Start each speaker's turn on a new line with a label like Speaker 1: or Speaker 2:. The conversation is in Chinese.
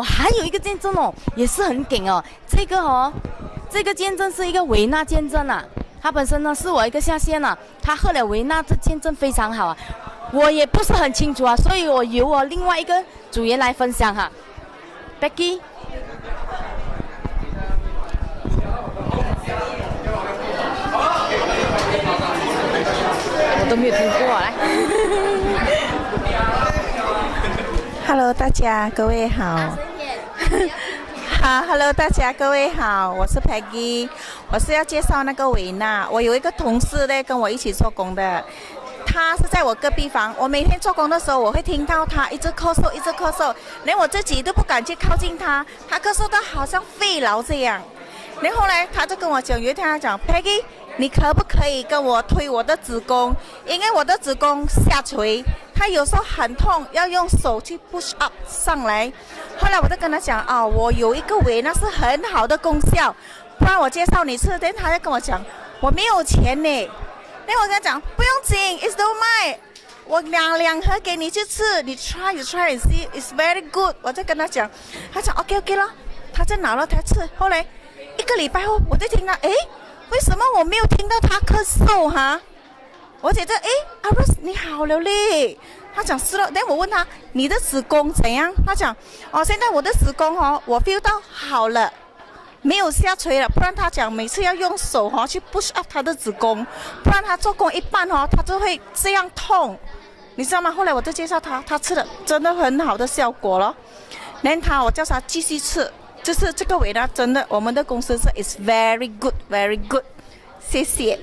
Speaker 1: 还有一个见证哦，也是很顶哦。这个见证是一个维纳见证啊。他本身呢是我一个下线啊，他喝了维纳这见证非常好啊。我也不是很清楚啊，所以我由我另外一个组员来分享哈。Becky。我都没有听过来。
Speaker 2: Hello， 大家各位好。好 ，Hello， 大家各位好，我是 Peggy， 我是要介绍那个维娜。我有一个同事呢，跟我一起做工的，他是在我隔壁房。我每天做工的时候，我会听到他一直咳嗽，一直咳嗽，连我自己都不敢去靠近他，他咳嗽到好像肺痨这样。然后呢，他就跟我讲，有一天他讲 ，Peggy， 你可不可以跟我推我的子宫？因为我的子宫下垂，它有时候很痛，要用手去 push up 上来。后来我就跟他讲啊，我有一个维那是很好的功效，不然我介绍你吃。但他就跟我讲，我没有钱呢。那我跟他讲，不用紧 ，it's don't mind， 我两盒给你去吃，你 try and see，it's very good。我就跟他讲，他讲 OK 了，他就拿了他吃。后来1个礼拜后，我就听到，诶，为什么我没有听到他咳嗽哈？我觉得，诶，阿 Rose 你好了嘞。他讲是了，但我问他你的子宫怎样？他讲哦，现在我的子宫哦，我 feel 到好了，没有下垂了。不然他讲每次要用手去 push up 他的子宫，不然他做工一半他就会这样痛，你知道吗？后来我就介绍他，他吃了真的很好的效果了。然后我叫他继续吃，就是这个维他真的，我们的公司是 is very good， 谢谢。